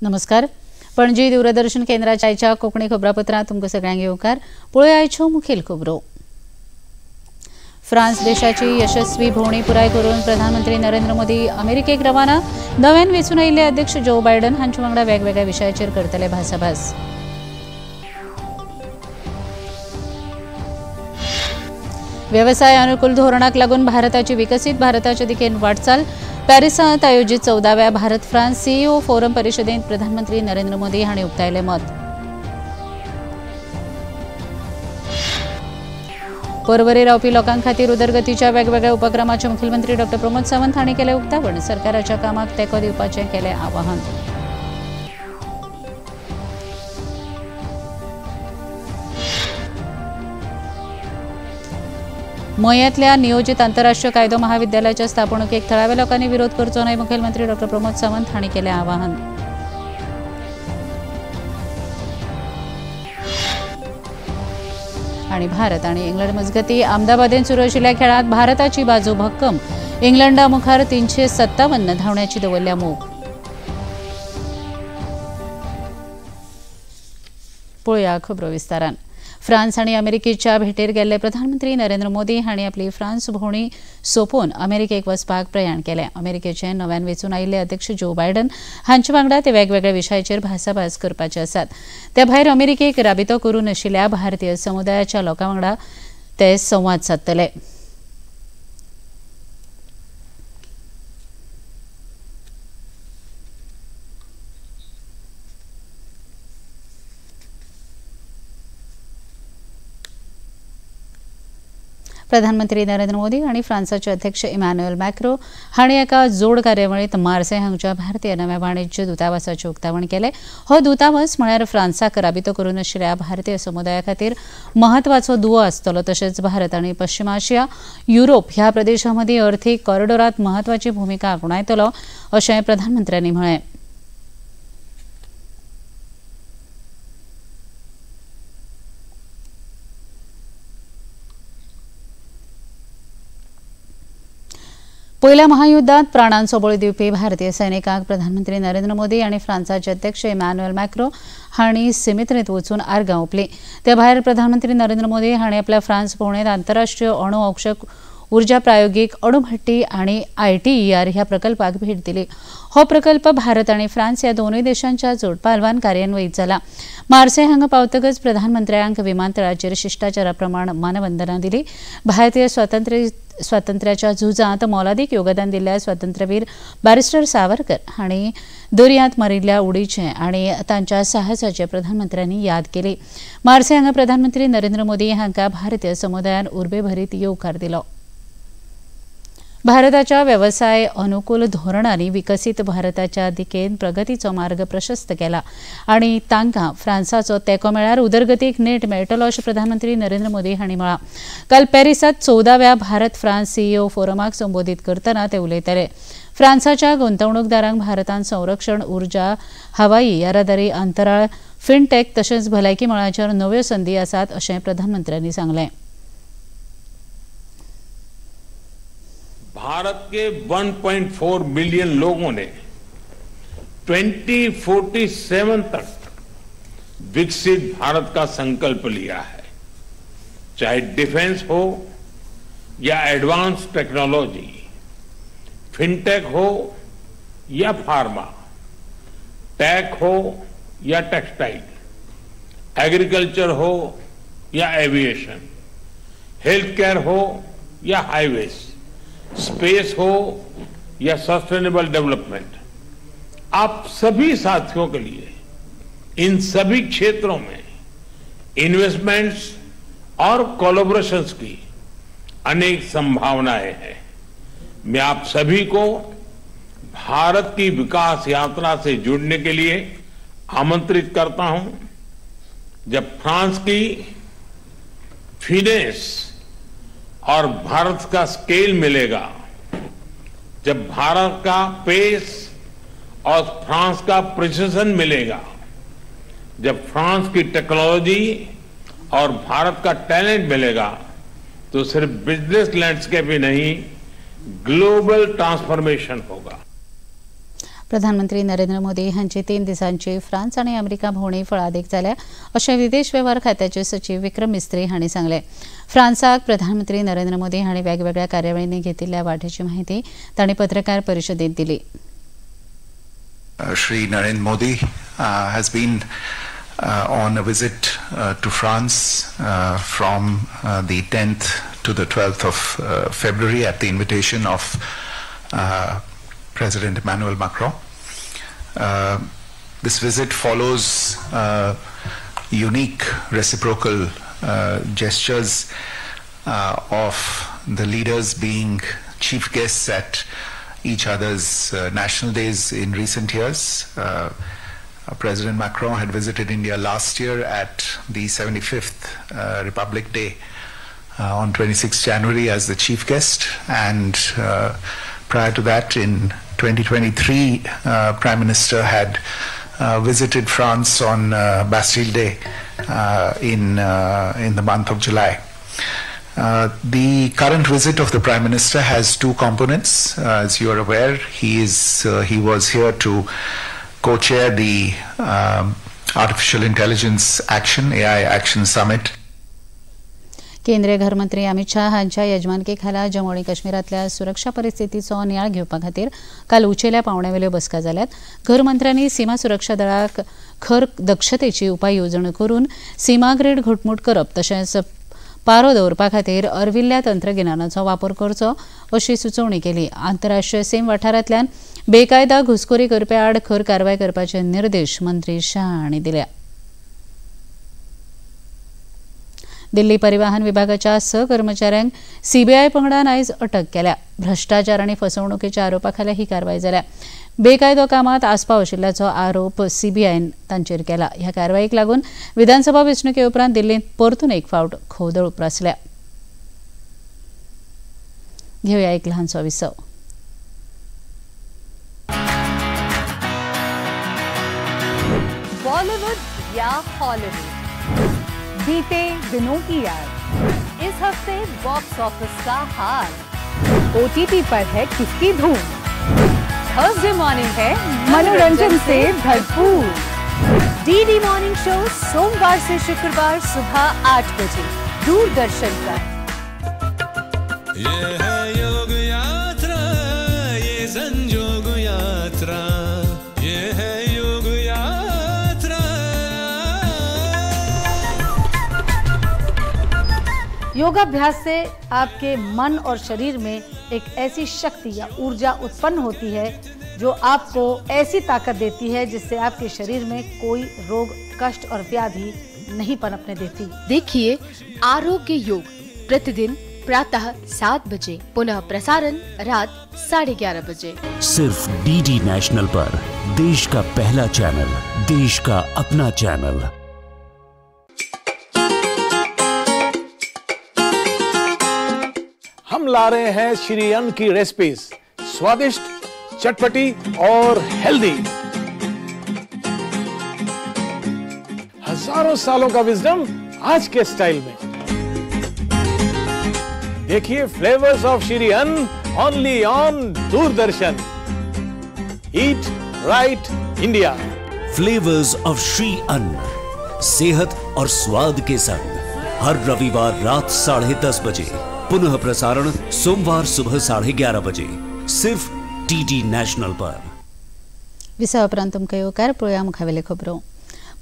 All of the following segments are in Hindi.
नमस्कार. पणजी दूरदर्शन केंद्राच्या आयच्या कोंकणी खबरापत्रांत तुमकां सगळ्यांक येवकार. पळोवया आयच्यो मुखेल खबरो. फ्रांस देशाची यशस्वी भोंवडी पुराय करून प्रधानमंत्री नरेंद्र मोदी अमेरिकेक रवाना. नव्यान वेंचून आयिल्ले अध्यक्ष जो बायडन हांचे वांगडा वेगवेगळ्या विशयाचेर करतले भासाभास. व्यवसाय अनुकूल धोरणाक लागून भारताची विकसीत भारताच्या दिकेन वाटचाल. पॅरिसांत आयोजित 14व्या भारत फ्रांस सीईओ फोरम परिशदेंत प्रधानमंत्री नरेंद्र मोदी हांणी उक्तायलें मत. पर्वरी रावपी लोकां खातीर उदरगतीच्या वेगवेगळ्या उपक्रमाचे मुखेलमंत्री डॉ प्रमोद सावंत हांणी केलें उक्तावण. सरकाराच्या कामाक तेंको दिवपाचें केलें आवाहन. मय्यातल्या नियोजित आंतरराष्ट्रीय कायदो महाविद्यालयाच्या स्थापणुकेक थळाव्या लोकांनी विरोध करचो न्हय. मुखेलमंत्री डॉ प्रमोद सावंत हांणी केलें आवाहन. आणि भारत आणि इंग्लंड मजगती अहमदाबादेंत सुरू आशिल्ल्या खेळांत भारताची बाजू भक्कम. इंग्लंडा मुखार 357 धांवड्यांची दवरल्या मोख. पळोवया खबरो विस्तारान. फ्रांस आणि अमेरिकेच्या भेटेर गेल्ले प्रधानमंत्री नरेंद्र मोदी हांणी आपली फ्रांस भोंवडी सोंपोवन अमेरिकेक वचपाक प्रयाण केलें. अमेरिकेचे नव्यान वेंचून आयिल्ले अध्यक्ष जो बायडन हांचे वांगडा ते वेगवेगळ्या विशयाचेर भासाभास करपाचे आसात. त्या भायर अमेरिकेक राबितो करून आशिल्ल्या भारतीय समुदायाच्या लोकां वांगडा ते संवाद सादतले. प्रधानमंत्री नरेंद्र मोदी आणि फ्रांसाचे अध्यक्ष इमॅन्युएल मॅक्रो हांणी एका जोड कार्यावळींत मार्से हांगच्या भारतीय नव्या वाणिज्य दुतावासाचें उक्तावण केलें. हो दुतावास म्हळ्यार फ्रांसाक राबितो करून आशिल्ल्या भारतीय समुदाया खातीर म्हत्वाचो दुवो आसतलो. तशेंच भारत आनी पश्चिम आशिया, युरोप ह्या प्रदेशां मदीं अर्थीक कॉरिडॉरांत म्हत्वाची भुमिका आपणायतलो अशें प्रधानमंत्र्यांनी म्हळें. पयल्या महायुद्धांत प्राणांचो बळी दिवपी भारतीय सैनिकांक प्रधानमंत्री नरेंद्र मोदी आणि फ्रांसाचे अध्यक्ष इमॅन्युएल मॅक्रो हांणी सीमितरीत वचून आर्गां ओंपलीं. ते भायर प्रधानमंत्री नरेंद्र मोदी हांणी आपल्या फ्रांस भोंवडेंत आंतरराष्ट्रीय अणु औषध उर्जा प्रायोगीक अणुभट्टी आणि ITER ह्या प्रकल्पाक भेट दिली. हो प्रकल्प भारत आणि फ्रांस ह्या दोनूय देशांच्या जोडपालवान कार्यान्वयीत जाला. मार्से हांगा पावतकच प्रधानमंत्र्यांक विमानतळाचेर शिष्टाचारा प्रमाण मानवंदना दिली. भारतीय स्वातंत्र्याच्या झुजांत मोलादीक योगदान दिल्ल्या स्वातंत्र्यवीर बॅरिस्टर सावरकर हांणी दर्यांत मारिल्ल्या उडीचे आनी तांच्या साहसाचे प्रधानमंत्र्यांनी याद केली. मार्से हांगा प्रधानमंत्री नरेंद्र मोदी हांकां भारतीय समुदायान उर्बेभरीत येवकार दिलो. भारताच्या व्यवसाय अनुकूल धोरणांनी विकसीत भारताच्या दिकेन प्रगतीचो मार्ग प्रशस्त केला आणि तांकां फ्रांसाचो तेंको मेळ्ळ्यार उदरगतीक नेट मेळटलो अशें प्रधानमंत्री नरेंद्र मोदी हांणी म्हळां. काल पॅरिसांत 14व्या भारत फ्रांस सीईओ फोरमाक संबोधीत करतना ते उलयताले. फ्रांसाच्या गुंतवणूकदारांक भारतांत संरक्षण, उर्जा, हवाई येरादारी, अंतराळ, फिनटॅक तशेंच भलायकी मळाचेर नव्यो संदी आसात अशें प्रधानमंत्र्यांनी सांगलें. भारत के 1.4 मिलियन लोगों ने 2047 तक विकसित भारत का संकल्प लिया है. चाहे डिफेंस हो या एडवांस टेक्नोलॉजी, फिनटेक हो या फार्मा, टेक हो या टेक्सटाइल, एग्रीकल्चर हो या एविएशन, हेल्थ केयर हो या हाईवेज, स्पेस हो या सस्टेनेबल डेवलपमेंट, आप सभी साथियों के लिए इन सभी क्षेत्रों में इन्वेस्टमेंट्स और कोलैबोरेशंस की अनेक संभावनाएं हैं. मैं आप सभी को भारत की विकास यात्रा से जुड़ने के लिए आमंत्रित करता हूं. जब फ्रांस की फिनेस और भारत का स्केल मिलेगा, जब भारत का पेस और फ्रांस का प्रिसिजन मिलेगा, जब फ्रांस की टेक्नोलॉजी और भारत का टैलेंट मिलेगा, तो सिर्फ बिजनेस लैंडस्केप ही नहीं, ग्लोबल ट्रांसफॉर्मेशन होगा. प्रधानमंत्री नरेंद्र मोदी हांची 3 दिसांची फ्रांस आनी अमेरिका भोंवडी फळादीक जाल्या अशें विदेश वेव्हार खात्याचे सचिव विक्रम मिस्त्री हांणी सांगलें. फ्रांसाक प्रधानमंत्री नरेंद्र मोदी हांणी वेगवेगळ्या कार्यावळींनी घेतिल्ल्या वांटेची माहिती तांणी पत्रकार परिशदेंत दिली. Shri Narendra Modi has been on a visit to France from the 10th to the 12th of February at the invitation of President Emmanuel Macron. This visit follows unique reciprocal gestures of the leaders being chief guests at each other's national days in recent years. President Macron had visited India last year at the 75th Republic Day on 26 January as the chief guest, and prior to that in 2023 Prime Minister had visited France on Bastille Day in the month of July. The current visit of the Prime Minister has 2 components. As you are aware, he was here to co-chair the Artificial Intelligence Action (AI) Action Summit. केंद्रीय घरमंत्री अमित शाह हांच्या यजमानके खाला जम्मू आनी काश्मीरातल्या सुरक्षा परिस्थितीचो नियाळ घेवपा खातीर काल उंचेल्या पावंड्यावेल्यो बसका जाल्यात. घरमंत्र्यांनी सीमा सुरक्षा दळाक खर दक्षतेची उपाय येवजण करून सीमा ग्रेड घटमूट करप तशेंच पारो दवरपा खातीर अर्विल्ल्या तंत्रगिन्यानाचो वापर करचो अशी सुचोवणी केली. आंतरराष्ट्रीय सीम वाठारांतल्यान बेकायदा घुसखोरी करप्या आड खर कारवाय करपाचे निर्देश मंत्री शाह हांणी दिल्या. दिल्ली परिवहन विभागाच्या सहकर्मचाऱ्यांक सीबीआय पंगडान आयज अटक केल्या. भ्रष्टाचार आनी फसवणुकीच्या आरोपाखाला ही कारवाय जाल्या. बेकायदो कामात आस्पाव आशिल्ल्याचो आरोप सीबीआयन तांचेर केला. ह्या कारवायेक लागून विधानसभा वेंचणुके उपरांत दिल्लींत परतून एक फावट खवदळ उप्रासल्या. घेवया एक ल्हानसो विसव. बॉलीवुड या हॉलीवुड, बीते दिनों की याद, इस हफ्ते बॉक्स ऑफिस का हाल, ओटीटी पर है किसकी धूम, थर्सडे मॉर्निंग है मनोरंजन से भरपूर. डीडी मॉर्निंग शो सोमवार से शुक्रवार सुबह 8 बजे दूरदर्शन पर. ये है योग यात्रा, ये संयोग यात्रा, ये है योग यात्रा. योगाभ्यास से आपके मन और शरीर में एक ऐसी शक्ति या ऊर्जा उत्पन्न होती है जो आपको ऐसी ताकत देती है जिससे आपके शरीर में कोई रोग, कष्ट और व्याधि नहीं पनपने देती. देखिए आरोग्य योग प्रतिदिन प्रातः 7 बजे, पुनः प्रसारण रात 11:30 बजे. सिर्फ डीडी नेशनल पर, देश का पहला चैनल, देश का अपना चैनल. हम ला रहे हैं श्री अन्न की रेसिपीज, स्वादिष्ट, चटपटी और हेल्दी. हजारों सालों का विजडम आज के स्टाइल में. देखिए फ्लेवर्स ऑफ श्री अन्न only on Doordarshan. Eat right India. Flavours of Shri अन्न, सेहत और स्वाद के संग हर रविवार रात 10:30 बजे, पुनः प्रसारण सोमवार सुबह 11:30 बजे, सिर्फ डीडी नेशनल पर. विसा उपरांत तुमकां येवकार पळोवया मुखावेल्यो खबरो.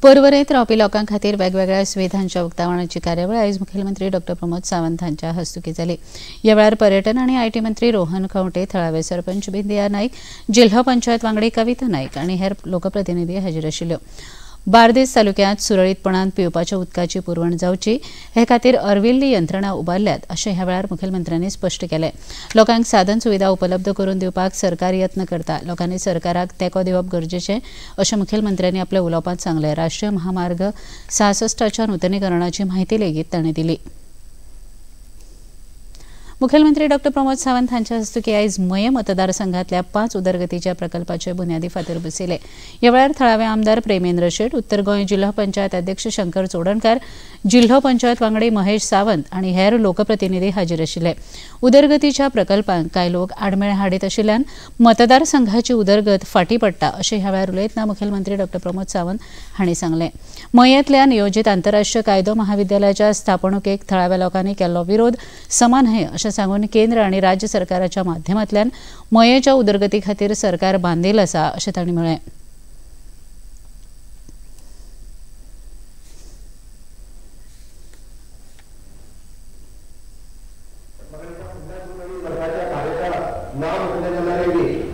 पर्वरेंत रावपी लोकां खातीर वेगवेगळ्या सुविधांच्या उक्तावणाची कार्यावळ आयज मुखेलमंत्री डॉ. प्रमोद सावंत हांच्या हस्तुकी जाली. ह्या वेळार पर्यटन आनी आयटी मंत्री रोहन खंवटे, थळावे सरपंच बिंदिया नाईक, जिल्हा पंचायत वांगडी कविता नाईक आनी हेर लोकप्रतिनिधी हाजीर आशिल्ल्यो. बार्देस तालुक्यांत सुरळीतपणान पिवपाच्या उदकाची पुरवण जावची हे खातीर अर्विल्ली यंत्रणा उबारल्यात अशें ह्या वेळार मुखेलमंत्र्यांनी स्पश्ट केलें. लोकांक साधन सुविधा उपलब्ध करून दिवपाक सरकार यत्न करता. लोकांनी सरकाराक तेंको दिवप गरजेचें अशें मुखेलमंत्र्यांनी आपल्या उलोवपांत सांगलें. राष्ट्रीय महामार्ग 66च्या नूतनीकरणाची म्हायती लेगीत तांणी दिली. मुखेलमंत्री डॉक्टर प्रमोद सावंत हांच्या हस्तुकी आयज मये मतदारसंघातल्या 5 उदरगतीच्या प्रकल्पाचे बुन्यादी फातर बसयले. ह्या वेळार थळावे आमदार प्रेमेंद्र शेट, उत्तर गोंय जिल्हो पंचायत अध्यक्ष शंकर चोडणकार, जिल्हो पंचायत वांगडी महेश सावंत आनी हेर लोकप्रतिनिधी हाजीर आशिल्ले. उदरगतीच्या प्रकल्पांक कांय लोक आडमेळ हाडीत आशिल्ल्यान मतदारसंघाची उदरगत फाटीं पडटा अशें ह्या वेळार उलयतना मुखेलमंत्री डॉक्टर प्रमोद सावंत हांणी सांगलें. मयेंतल्या नियोजीत आंतरराष्ट्रीय कायदो महाविद्यालयाच्या स्थापणुकेक थळाव्या लोकांनी केल्लो विरोध समान न्हय अशें सांगून केंद्र आनी राज्य सरकाराच्या माध्यमांतल्यान मयेच्या उदरगती खातीर सरकार बांदील आसा अशें तांणी म्हळें.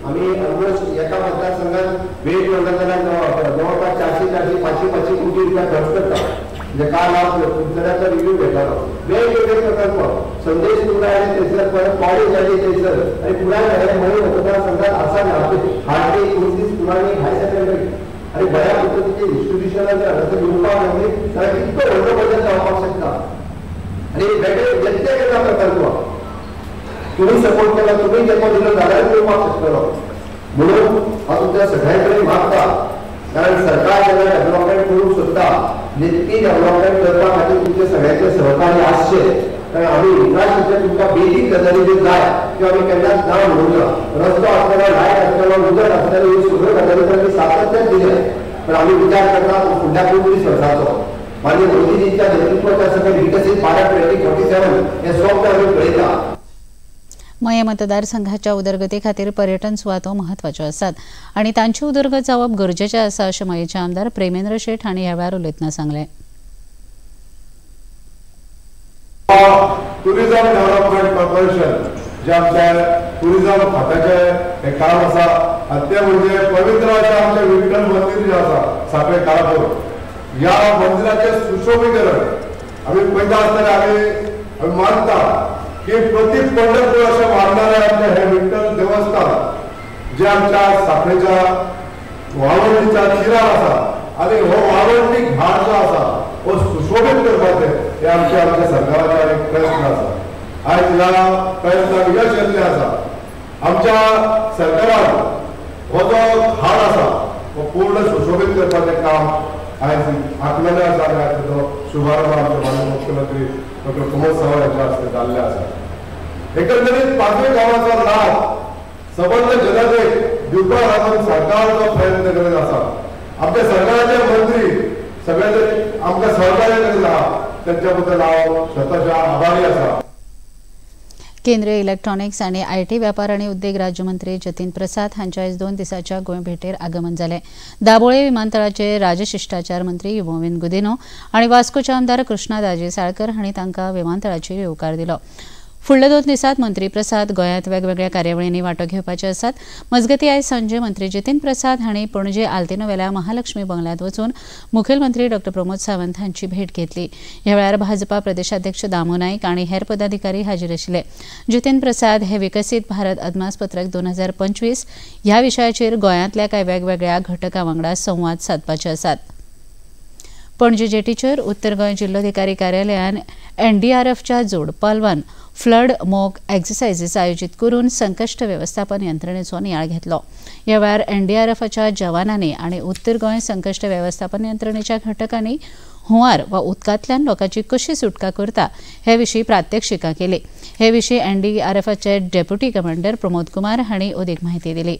आम्ही ऑलमोस्ट एका मतदारसंघात वेळ जवळपास 400-500 कोटी रुपया खर्च करता. म्हणजे काल पुतळ्याचा रिव्ह्यू घेतला. वेगवेगळे प्रकल्प संदेश पुरा आहे थंयसर, परत कॉलेज आहे थंयसर आणि पुराय म्हणून मतदारसंघात असा हार्डली 29 पुराणी हाय सेकंडरी आणि बऱ्या पद्धतीचे डिस्ट्रिब्युशन घेवपाक म्हणजे जाल्यार कितको व्हडलो बजेट जावपाक शकता. आणि वेगळे येता प्रकल्प तुम्ही सपोर्ट केला, तुम्ही तेको दिलो जाल्यार येवपाक शकतलो. म्हणून हांव तुमच्या सगळ्यां कडेन मागता, कारण सरकार जेन्ना डेव्हलपमेंट करूंक सोदता ती डेव्हलपमेंट करपा खातीर तुमचे सगळ्यांचे सहकार्य आसचे. कारण आमी इन्फ्रास्ट्रक्चर तुमकां बेजीक गजाली ज्यो जाय त्यो आमी केन्नाच ना म्हणूंक ना. रस्तो आसतलो, लायट आसतलो, उदक आसतलो, ह्यो सगळ्यो गजाली तर आमी सातत्यान दिले. पण आमी विचार करता फुडल्या 25 वर्सांचो माननीय मोदीजींच्या नेतृत्वाच्या सकयल विकसीत भारत 2047 हे स्वप्न आमी पळयता. मये मतदारसंघाच्या उदरगती खातीर पर्यटन सुवातो म्हत्वाच्यो आसात आनी तांची उदरगत जावप गरजेचें आसा अशें मयेचे आमदार प्रेमेंद्र शेट हांणी ह्या वेळार उलयतना सांगलें. टुरिझम डेव्हलपमेंट कॉर्पोरेशन जे आमच्या टुरिझम खात्याचे हे काम आसा ते म्हणजे पवित्र अशें आमचें विठ्ठल मंदिर जें आसा साखळे काळापूर, ह्या मंदिराचें सुशोभीकरण आमी पळयता आसतना आमी मानता की प्रति पंढरपूर अशें मानणारे आमचे हे विठ्ठल देवस्थान जे आमच्या साखळेच्या वाळवंटीच्या तीरार आसा आनी हो वाळवंटी घाट जो आसा हो सुशोभीत करपाचे हे आमच्या सरकाराचे एक प्रयत्न आसा. आयज ह्या प्रयत्नाक यश येतलें आसा. आमच्या सरकारान हो जो घाट आसा हो पूर्ण सुशोभीत करपाचें काम आयज आंखलेलें आसा आनी आयज ताचो शुभारंभ आमचे माननीय मुख्यमंत्री डॉक्टर प्रमोद सावंत हांच्या हस्ते जाल्ले आसा. एकंदरीत 5 गांवांचो लाभ सबंद जनतेक दिवपा लागून सरकार जो प्रयत्न करीत आसा. आमच्या सरकाराचे मंत्री सगळे जरी आमकां सहकार्य करीत आहा त्यांच्या बद्दल हांव स्वताच्या आभारी आसा. केंद्रीय इलेक्ट्रॉनिक्स आनी आयटी वेपार आनी उद्देग राज्यमंत्री जतीन प्रसाद हांच्या आयज 2 दिसांच्या गोंय भेटेर आगमन जालें. दाबोळे विमानतळाचे राजशिश्टाचार मंत्री युमोविन गुदिनो आनी वास्कोचे आमदार कृष्णादाजी साळकर हांणी तांकां विमानतळाचेर येवकार दिलो. फुडल्या 2 दिसांत मंत्री प्रसाद गोंयांत वेगवेगळ्या कार्यावळींनी वांटो घेवपाचे आसात. मजगतीं आयज सांजे मंत्री जतीन प्रसाद हांणी पणजे आल्तिनोवेल्या महालक्ष्मी बंगल्यांत वचून मुखेलमंत्री डॉक्टर प्रमोद सावंत हांची भेट घेतली. ह्या वेळार भाजपा प्रदेशाध्यक्ष दामू नाईक आनी हेर पदाधिकारी हाजीर आशिल्ले. जतीन प्रसाद हे विकसीत भारत अदमासपत्रक 2025 ह्या विशयाचेर गोंयांतल्या कांय वेगवेगळ्या घटकां वांगडा संवाद सादपाचे आसात. पणजे जेटीचेर उत्तर गोंय जिल्लोधिकारी कार्यालयान NDRFच्या जोड पालवान फ्लड मॉक एक्सरसायझीस आयोजीत करून संकश्ट वेवस्थापन यंत्रणेचो नियाळ घेतलो. ह्या वेळार NDRFच्या जवानांनी आनी उत्तर गोंय संकश्ट वेवस्थापन यंत्रणेच्या घटकांनी हुंवार वा उदकांतल्यान लोकांची कशी सुटका करता हे विशीं प्रात्यक्षिकां केली. हे विशीं NDRFचे डेप्युटी कमांडर प्रमोद कुमार हांणी अदीक म्हायती दिली.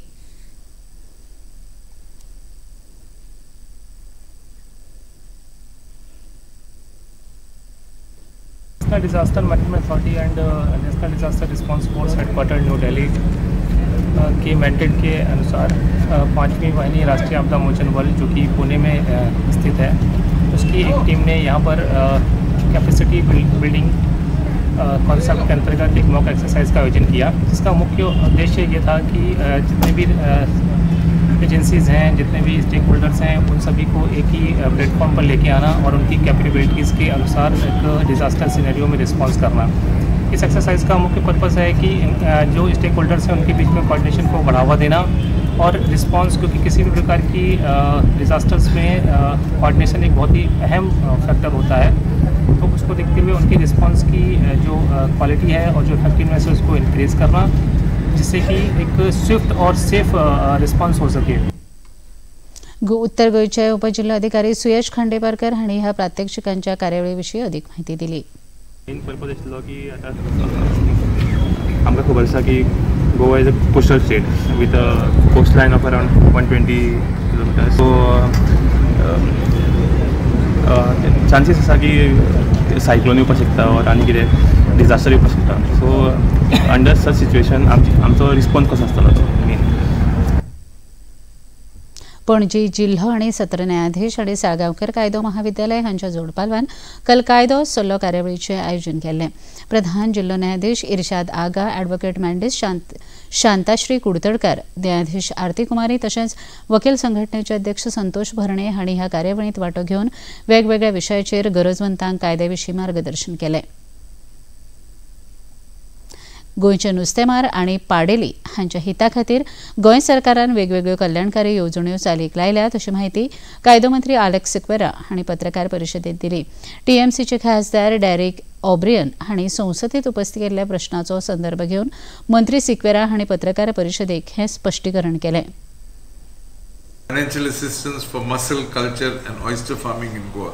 National disaster management authority and national disaster response force headquarter new Delhi के मैंडेट के अनुसार 5वीं वाहिनी राष्ट्रीय आपदा मोचन बल जो कि पुणे में स्थित है, उसकी एक टीम ने यहाँ पर कैपेसिटी बिल्डिंग कॉन्सेप्ट के अंतर्गत एक मॉक एक्सरसाइज का आयोजन किया, जिसका मुख्य उद्देश्य ये था कि जितने भी एजेंसीज़ हैं, जितने भी स्टेक होल्डर्स हैं, उन सभी को एक ही प्लेटफॉर्म पर लेके आना और उनकी कैपेबिलिटीज़ के अनुसार एक डिज़ास्टर सिनेरियो में रिस्पॉन्स करना। इस एक्सरसाइज का मुख्य पर्पस है कि जो स्टेक होल्डर्स हैं उनके बीच में कोऑर्डिनेशन को बढ़ावा देना और रिस्पांस, क्योंकि किसी भी प्रकार की डिज़ास्टर्स में कोऑर्डिनेशन एक बहुत ही अहम फैक्टर होता है, तो उसको देखते हुए उनकी रिस्पांस की जो क्वालिटी है और जो इफेक्टिवनेस है उसको इंक्रीज करना, जिससे कि एक स्विफ्ट और सेफ रिस्पांस हो सके। उत्तर गोयचे उपजिल्हाधिकारी सुयश खांडेपारकर हांणी ह्या प्रात्यक्षिकांच्या कार्यावळीविशीं अधिक माहिती दिली। मेन पर्पज आशिल्लो की आतां आमकां खबर आसा की Goa is a coastal state with a coastline of around 120 kilometres, so chances आसा की सायक्लोन येवपाक शकता और आनी कितें डिजास्टर येवपाक शकता, सो अंडर सच सिच्युएशन आमचो रिस्पॉन्स कसो आसतलो तो मेन। पणजी जिल्हो आणि सत्र न्यायाधीश आणि साळगांवकर कायदो महाविद्यालय हांच्या जोडपालवान काल कायदो सल्लो कार्यावळीचे आयोजन केल्ले। प्रधान जिल्हो न्यायाधीश इर्शाद आगा, ॲडव्होकेट मॅन्डिस शांताश्री कुडतडकर, न्यायाधीश आरती कुमारी तशेंच वकील संघटनेचे अध्यक्ष संतोष भरणे हांणी ह्या कार्यावळींत वांटो घेवन वेगवेगळ्या विशयाचेर गरजवंतांक कायद्याविशीं मार्गदर्शन केलें। गोंयचे नुस्तेमार आनी पाडेली हांच्या हिता खातीर गोंय सरकारान वेगवेगळ्यो कल्याणकारी येवजण्यो चालीक लायल्यात अशी माहिती कायदो मंत्री आलेक्स सिक्वेरा हांणी पत्रकार परिशदेंत दिली। टीएमसीचे खासदार डेरेक ओब्रियन हांणी संसदेंत उपस्थित केल्ल्या प्रस्नाचो संदर्भ घेवन मंत्री सिक्वेरा हांणी पत्रकार परिशदेक हें स्पश्टीकरण केलें। Financial assistance for mussel culture and oyster farming in Goa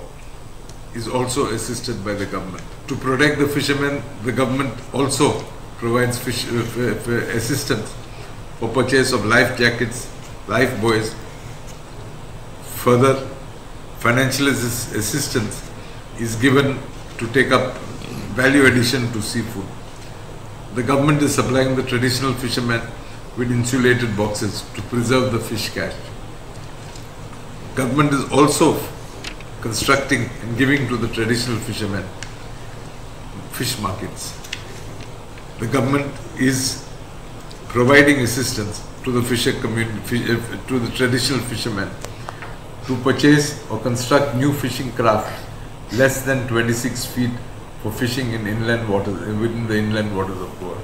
is also assisted by the government. To protect the fishermen, the government also provides assistance for purchase of life jackets, life buoys. Further, financial assistance is given to take up value addition to seafood. The government is supplying the traditional fishermen with insulated boxes to preserve the fish catch. Government is also constructing and giving to the traditional fishermen fish markets. The government is providing assistance to the fisher community, to the traditional fishermen, to purchase or construct new fishing craft less than 26 feet for fishing in inland waters, within the inland waters of Goa.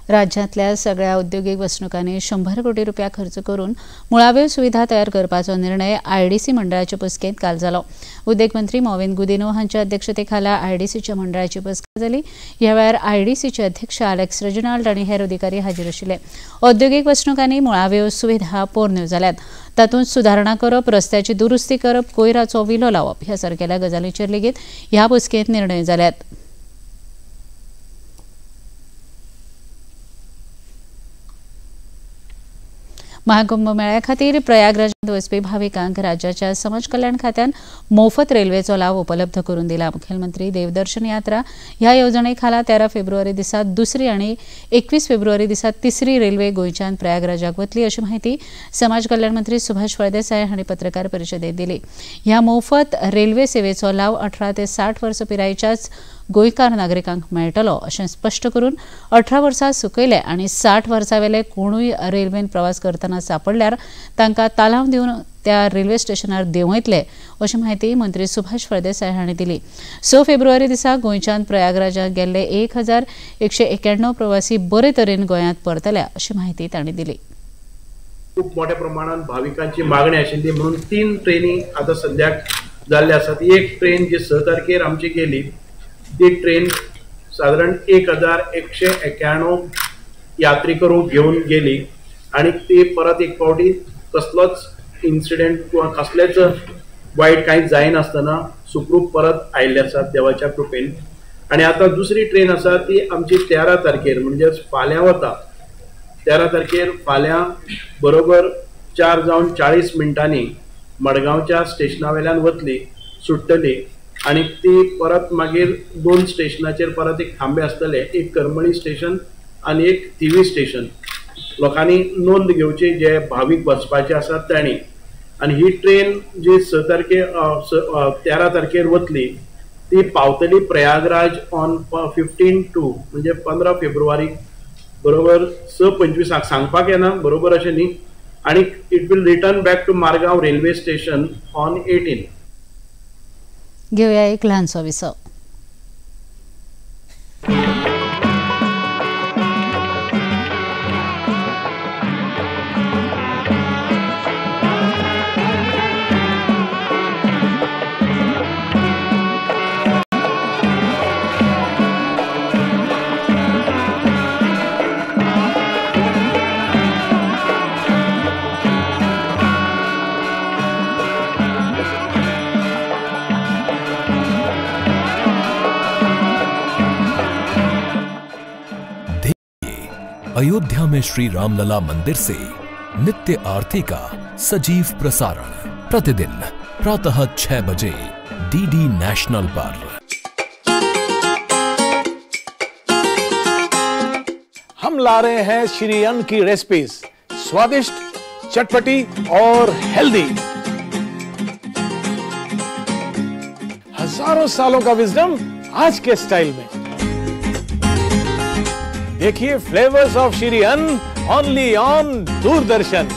राज्यांतल्या सगळ्या औद्योगिक वसणुकांनी 100 कोटी रुपया खर्च करून मुळाव्यो सुविधा तयार करपाचो निर्णय आयडीसी मंडळाचे बसकेंत काल जालो। उद्देग मंत्री मोविन गुदिनो हांच्या अध्यक्षतेखाला आयडीसीच्या मंडळाची बसका जाली। ह्या वेळार आयडीसीचे अध्यक्ष अलेक्स रेजिनाल्ड आनी हेर अधिकारी हाजीर आशिल्ले। औद्योगिक वसणुकांनी मुळाव्यो सुविधा पोरण्यो जाल्यात, तातूंत सुदारणा करप, रस्त्याची दुरुस्ती करप, कोयराचो विलो लावप ह्या सारकेल्या गजालींचेर लेगीत ह्या बसकेंत निर्णय जाल्यात। महाकुंभ मेळ्या खातीर प्रयागराजांत वचपी भाविकांक राज्याच्या समाज कल्याण खात्यान मोफत रेल्वेचो लाव उपलब्ध करून दिला। मुखेलमंत्री देवदर्शन यात्रा ह्या येवजणे खाला 13 फेब्रुवारी दिसा दुसरी आनी 21 फेब्रुवारी दिसा तिसरी रेल्वे गोंयच्यान प्रयागराजाक वतली अशी माहिती समाज कल्याण मंत्री सुभाष फळदेसाय हांणी पत्रकार परिशदेंत दिली। ह्या मोफत रेल्वे सेवेचो लाव 18 ते 60 वर्सां पिरायेच्याच गोंयकार नागरिकांक मेळटलो अशें स्पश्ट करून 18 वर्सां सकयले आनी 60 वर्सां वेले कोणूय रेल्वेन प्रवास करतना सापडल्यार तांकां तालाव दिवन त्या रेल्वे स्टेशनार देंवयतले अशी माहिती मंत्री सुभाष फळदेसाय हांणी दिली। 6 फेब्रुवारी दिसा गोंयच्यान प्रयागराजाक गेल्ले 1191 प्रवासी बरे तरेन गोंयांत परतल्या अशी माहिती तांणी दिली। खूप मोठ्या प्रमाणात भाविकांची मागणी आशिल्ली म्हणून 3 ट्रेनी आता सद्याक जाल्ले आसात। एक ट्रेन जी 6 तारखेर आमची गेली, ती ट्रेन साधारण 1191 यात्रेकरूंक घेऊन गेली आणि ती परत एक फावटी कसलोच इन्सिडेंट किंवा कसलेच वाईट काही जायनासतना सुखरूप परत आयिल्ले आसात देवाच्या कृपेन। आणि आता दुसरी ट्रेन आसा ती आमची 13 तारखेर म्हणजे फाल्यां वता। 13 तारखेर फाल्यां बरोबर 4:40 मडगांवच्या स्टेशना वेल्यान वतली, सुट्टली आणि ती परत मागीर 2 स्टेशनाचेर परत एक थांबे आसतले, एक करमळी स्टेशन आणि एक थिवी स्टेशन। लोकांनी नोंद घेवची जे भाविक वचपाचे आसात तांणी। आणि ही ट्रेन जी 13 तारखेर वतली ती पावतली प्रयागराज ऑन 15 फेब्रुवारी बरोबर 6:25 सांगपाक येना बरोबर अशें न्ही। आणि it will return back to Margao railway station on 18। घेऊया एक ल्हानसो विसव। अयोध्या में श्री रामलला मंदिर से नित्य आरती का सजीव प्रसारण प्रतिदिन प्रातः 6 बजे डीडी नेशनल पर। हम ला रहे हैं श्री अन्न की रेसिपीज, स्वादिष्ट, चटपटी और हेल्दी। हजारों सालों का विजडम आज के स्टाइल में। देखिए फ्लेवर्स ऑफ श्री अन्न only on Doordarshan.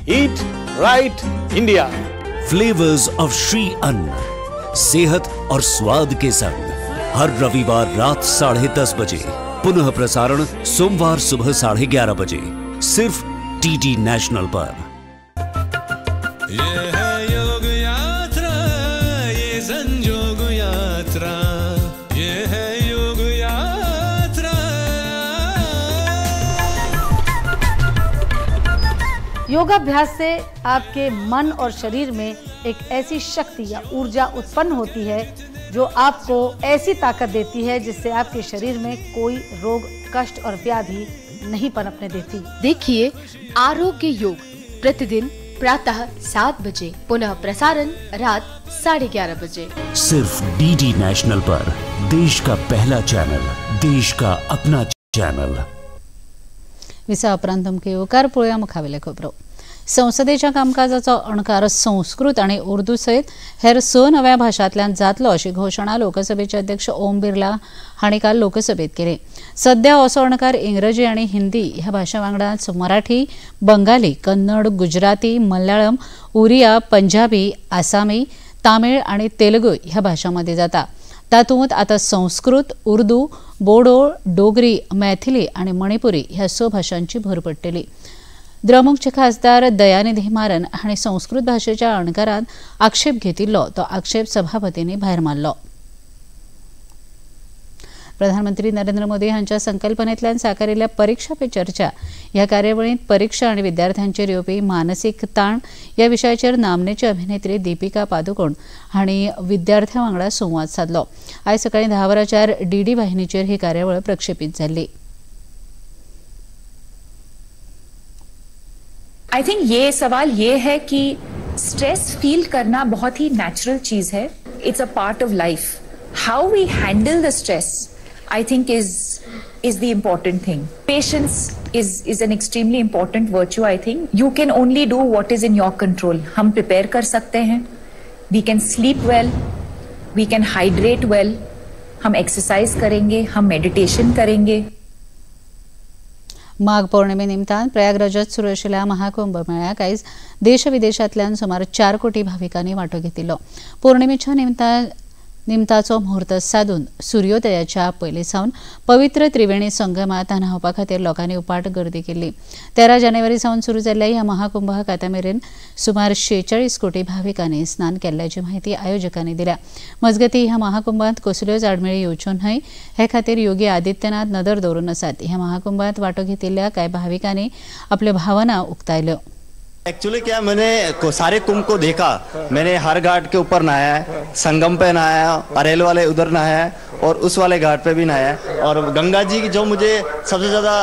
Eat right India. Flavours of Shri अन्न, सेहत और स्वाद के संग हर रविवार रात 10:30 बजे, पुनः प्रसारण सोमवार सुबह 11:30 बजे, सिर्फ डीडी नेशनल पर। ये है योग यात्रा, ये संयोग यात्रा, ये है योग यात्रा। योगाभ्यास से आपके मन और शरीर में एक ऐसी शक्ति या ऊर्जा उत्पन्न होती है जो आपको ऐसी ताकत देती है जिससे आपके शरीर में कोई रोग, कष्ट और व्याधि नहीं पनपने देती। देखिए आरोग्य योग प्रतिदिन प्रातः 7 बजे, पुनः प्रसारण रात 11:30 बजे, सिर्फ डीडी नेशनल पर। देश का पहला चॅनल, देश का अपना चॅनल। विसा उपरांत तुमके पळोवया मुखावेले खबरो। संसदेच्या कामकाजाचो अणकार संस्कृत आणि उर्दू सयत हेर 6 नव्या भाषांतल्यान जातलो अशी घोषणा लोकसभेचे अध्यक्ष ओम बिर्ला हांणी काल लोकसभेत केली। सध्या असो अणकार इंग्रजी आणि हिंदी ह्या भाषा वांगडाच मराठी, बंगाली, कन्नड, गुजराती, मल्याळम, उरिया, पंजाबी, आसामी, तामिळ आणि तेलुगू ह्या भाषांमध्ये जाता। तातूंत आता संस्कृत, उर्दू, बोडो, डोगरी, मैथिली आणि मणिपुरी ह्या 6 भाषांची भर पडटली। द्रमुकचे खासदार दयानिधी मारन हांणी संस्कृत भाषेच्या अणकारांत आक्षेप घेतिल्लो तो आक्षेप सभापतींनी भायर मारलो। प्रधानमंत्री नरेंद्र मोदी हांच्या संकल्पनेतल्यान साकारिल्ल्या परीक्षा पे चर्चा ह्या कार्यावळींत परीक्षा आणि विद्यार्थ्यांचेर येवपी मानसीक ताण ह्या विशयाचेर नामनेची अभिनेत्री दीपिका पादुकोण हांणी विद्यार्थ्यां वांगडा संवाद साधलो। आयज सकाळीं 10 वरांचेर डीडी वाहिनीचेर ही कार्यावळ प्रक्षेपीत जाल्ली। आई थिंक ये सवाल ये है कि स्ट्रेस फील करना बहुत ही नेचुरल चीज है। It's a part of life. How we handle the stress I think is the important thing. Patience is an extremely important virtue. I think you can only do what is in your control. हम प्रिपेयर कर सकते हैं, we can sleep well, we can hydrate well, हम एक्सरसाइज करेंगे, हम मेडिटेशन करेंगे। माघ पौर्णिमे निमतान प्रयागराजात सुरू आशिल्ल्या महाकुंभ मेळ्याक आयज देश विदेशांतल्यान सुमार 4 कोटी भाविकांनी वांटो घेतिल्लो। पौर्णिमेच्या निमताचो मुहूर्त साधून सूर्योदयाच्या पयलीं सावन पवित्र त्रिवेणी संगमात न्हावपा खातीर लोकांनी उपाट गर्दी केल्ली। 13 जानेवारी सावन सुरू जाल्ल्या ह्या महाकुंभाक आतामेरेन सुमार 46 कोटी भाविकांनी स्नान केल्ल्याची माहिती आयोजकांनी दिल्या। मजगतीं ह्या महाकुंभात कसल्योच आडमेळी येवच्यो न्हय हे खातीर योगी आदित्यनाथ नदर दवरून आसात। ह्या महाकुंभात वांटो घेतिल्ल्या कांय भाविकांनी आपल्यो भावना उक्तायल्यो। एक्चुअली क्या, मैंने सारे कुंभ को देखा। मैंने हर घाट के ऊपर नहाया है, संगम पे नहाया, अरेल वाले उधर नहाया और उस वाले घाट पे भी नहाया। और गंगा जी की जो मुझे सबसे ज्यादा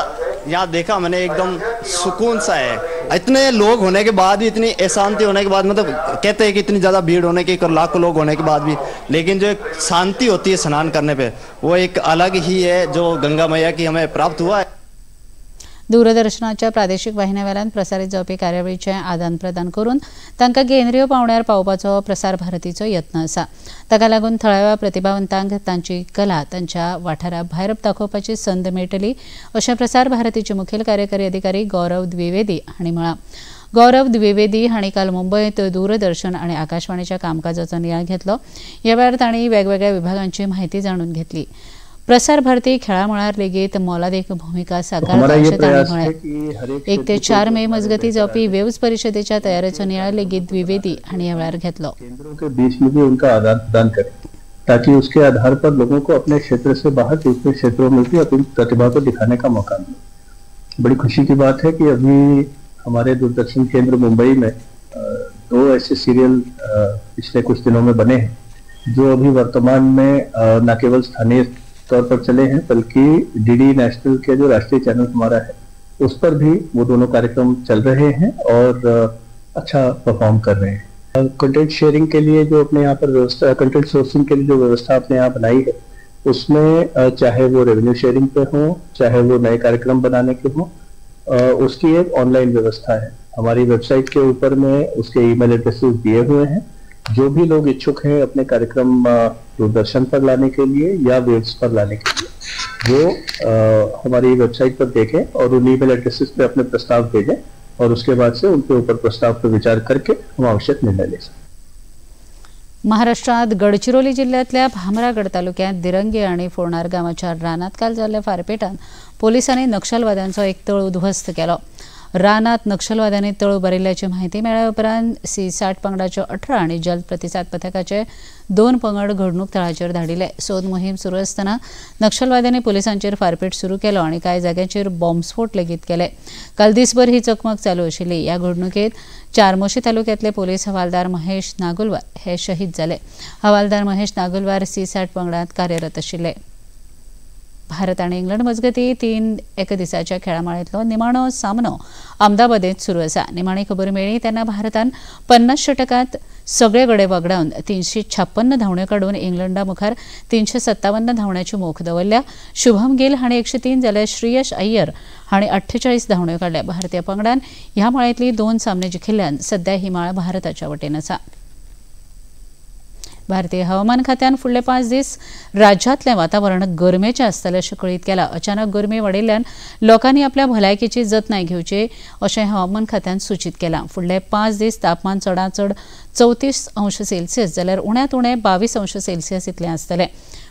यहाँ देखा मैंने, एकदम सुकून सा है। इतने लोग होने के बाद भी, इतनी अशांति होने के बाद, मतलब कहते हैं कि इतनी ज्यादा भीड़ होने के, लाखों लोग होने के बाद भी, लेकिन जो एक शांति होती है स्नान करने पे, वो एक अलग ही है जो गंगा मैया की हमें प्राप्त हुआ है। दूरदर्शनाच्या प्रादेशीक वाहिन्यांवेल्यान प्रसारीत जावपी कार्यावळीचें आदान प्रदान करून तांकां केंद्रीय पावंड्यार पावोवपाचो प्रसार भारतीचो यत्न आसा। ताका लागून थळाव्या प्रतिभावंतांक तांची कला तांच्या वाठारा भायर दाखोवपाची संद मेळटली अशें प्रसार भारतीचे मुखेल कार्यकारी अधिकारी गौरव द्विवेदी हांणी म्हळां। गौरव द्विवेदी हांणी काल मुंबयत दूरदर्शन आनी आकाशवाणीच्या कामकाजाचो नियाळ घेतलो। ह्या वेळार तांणी वेगवेगळ्या विभागांची म्हायती जाणून घेतली। प्रसार भारती खेळा मळार लेगीत मोलादीक भूमिका साकारता अशें तांणी म्हळें। 1 ते 4 मे मजगती जावपी वेव्स परिशदेच्या तयारेचो नियाळ लेगीत द्विवेदी हांणी ह्या वेळार घेतलो। केंद्रों के बीच में भी उनका आदान प्रदान करें ताकि उसके आधार पर लोगों को अपने क्षेत्र से बाहर दूसरे क्षेत्रों में भी अपनी प्रतिभा को दिखाने का मौका मिले। बड़ी खुशी की बात है कि अभी हमारे दूरदर्शन केंद्र मुंबई में 2 ऐसे सीरियल पिछले कुछ दिनों में बने हैं जो अभी वर्तमान में न केवल स्थानीय तौर पर चले हैं, बल्कि डीडी नेशनल के जो राष्ट्रीय चैनल हमारा है उस पर भी वो दोनों कार्यक्रम चल रहे हैं और अच्छा परफॉर्म कर रहे हैं। कंटेंट शेयरिंग के लिए जो अपने यहाँ पर व्यवस्था, कंटेंट सोर्सिंग के लिए जो व्यवस्था अपने यहाँ बनाई है, उसमें चाहे वो रेवेन्यू शेयरिंग पे हो, चाहे वो नए कार्यक्रम बनाने के हो, उसकी एक ऑनलाइन व्यवस्था है। हमारी वेबसाइट के ऊपर में उसके ईमेल एड्रेसेस दिए हुए हैं। जो भी लोग इच्छुक हैं अपने कार्यक्रम दूरदर्शन पर लाने के लिए या वेव्स पर लाने के लिए, वो हमारी वेबसाइट पर देखें और उन ईमेल एड्रेसेस पे अपने प्रस्ताव भेजें और उसके बाद से उनके ऊपर प्रस्ताव पर विचार करके हम आवश्यक निर्णय ले सकते। महाराष्ट्रात गडचिरोली जिल्ह्यातल्या भामरागड तालुक्यात दिरंगी आणि फोडणार गावाच्या रानात काल जाल्ल्या फारपेटात पोलिसांनी नक्षलवाद्यांचो एक तळ उद्ध्वस्त केलो। रानात नक्षलवाद्यांनी तळ उबारिल्ल्याची माहिती मेळ्ळ्या उपरांत C60 पंगडाच्यो 18 आणि जल प्रतिसाद पथकाचे 2 पंगड घडणूक तळाचेर धाडिल्ले। सोद मोहीम सुरू आसतना नक्षलवाद्यांनी पोलिसांचेर फारपेट सुरू केलो आणि कांय जाग्यांचेर बॉम्बस्फोट लेगीत केले। काल दिसभर ही चकमक चालू आशिल्ली। ह्या घडणुकेत चारमोशी तालुक्यातले पोलीस हवालदार महेश नागुलवार हे शहीद जाले। हवालदार महेश नागुलवार C60 पंगडात कार्यरत आशिल्ले। भारत आणि इंग्लंड मजगती 3 एकदिसाच्या खेळामाळेंतलो निमाणो सामनो अहमदाबादेत सुरू आसा। निमाणी खबर मेळ्ळी तेन्ना भारतान 50 षटकांत सगळे गडे वगडावन 356 धांवड्यो काडून इंग्लंडा मुखार 357 धांवड्याची मोख दवरल्या। शुभम गिल हाणें 103 जाल्यार श्रेयस अय्यर हाणें 48 धांवड्यो काडल्या। भारतीय पंगडान ह्या माळेंतली 2 सामने जिखिल्ल्यान सध्या ही माळ भारताच्या वटेन आसा। भारतीय हवामान खात्यान फुडले 5 दीस राज्यातले वातावरण गरमेचें आसतलें अशें कळीत केलां। अचानक गरमी वाडिल्ल्यान लोकांनी आपल्या भलायकेची जतनाय घेवची अशें हवामान खात्यान सूचित केलां। फुडले 5 दीस तापमान चडांत चड 34 अंश सेल्सियस जाल्यार उण्यांत उणें 22 अंश सेल्सियस इतलें आसतलें।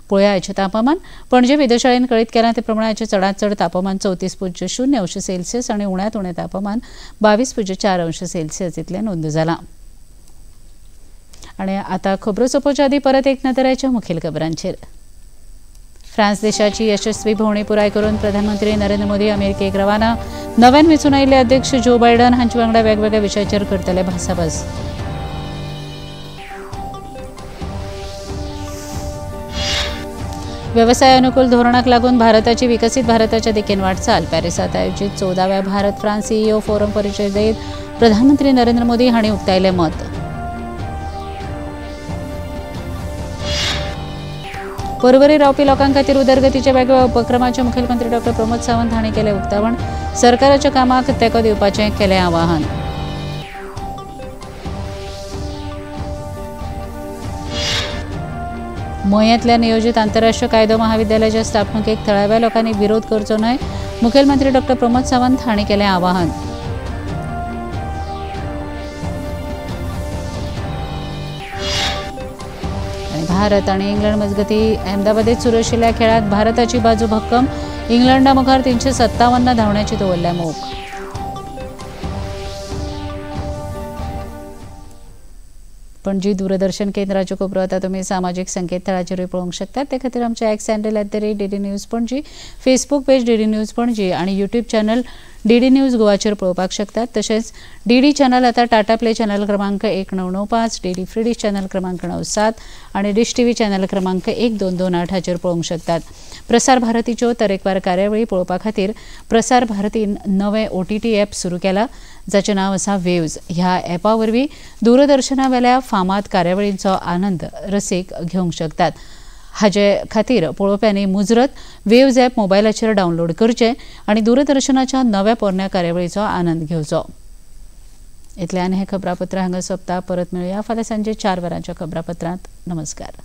पळया आयचें तापमान पणजे वेधशाळेन कळीत केलां ते प्रमाण आयचें चडांत चड तापमान 34.0 अंश सेल्सियस आनी उण्यांत उणें तापमान 22.4 अंश सेल्सियस इतलें नोंद जालां। आणि आता खबरो सोंपोवचे आदीं परत एक नदर आयच्या मुखेल खबरांचेर। फ्रांस देशाची यशस्वी भोंवडी पुराय करून प्रधानमंत्री नरेंद्र मोदी अमेरिकेक रवाना। नव्यान वेंचून आयिल्ले अध्यक्ष जो बायडन हांचे वांगडा वेगवेगळ्या विशयाचेर करतले भासाभास। व्यवसाय अनुकूल धोरणाक लागून भारताची विकसीत भारताच्या दिकेन वाटचाल। पॅरिसात आयोजित 14व्या भारत फ्रांस CEO फोरम परिशदेत प्रधानमंत्री नरेंद्र मोदी हांणी उक्तायलें मत। परवरी रावपी लोकां खातीर उदरगतीच्या वेगवेगळ्या उपक्रमाचे मुखेलमंत्री डॉ प्रमोद सावंत हांणी केलें उक्तावण। सरकाराच्या कामाक तेंको दिवपाचें केलें आवाहन। मयांतल्या नियोजीत आंतरराष्ट्रीय कायदो महाविद्यालयाच्या स्थापणुकेक थळाव्या लोकांनी विरोध करचो न्हय, मुखेलमंत्री डॉ प्रमोद सावंत हांणी केलें आवाहन। भारत आणि इंग्लंड मजगती अहमदाबादेत सुरू आशिल्ल्या खेळात भारताची बाजू भक्कम। इंग्लंडा मुखार 357 धांवड्याची दवरल्या मोख। पणजी दूरदर्शन केंद्राच्यो खबरो आतां तुमी सामाजीक संकेतथळाचेरूय पळोवंक शकतात। ते खातीर आमचे x handle @DD News Panaji, Facebook page DD News Panaji आणि यूट्यूब चॅनल DD News गोवाचेर पळोवपाक शकतात। तशेंच DD चॅनल आतां टाटा प्ले चॅनल क्रमांक 1995, DD फ्री डिश चॅनल क्रमांक 97 आणि डिश TV चॅनल क्रमांक 1228 हाचेर पळोवंक शकतात। प्रसार भारतीच्यो तरेकवार कार्यावळी पळोवपा खातीर प्रसार भारतीन नवें OTT ॲप सुरू केलां, जाचें नांव आसा वेव्ज। ह्या ॲपा वरवीं दूरदर्शना वेल्या फामाद कार्यावळींचो आनंद रसीक घेवंक शकतात। हाचे खातीर पळोवप्यांनी मुजरत वेव्ज ॲप मोबायलाचेर डावनलोड करचें आणि दूरदर्शनाच्या नव्या पोरण्या कार्यावळीचो आनंद घेवचो। इतल्यान हें खबरापत्र हांगा सोंपता। परत मेळुया फाल्यां सांजे 4 वरांच्या खबरापत्रांत। नमस्कार।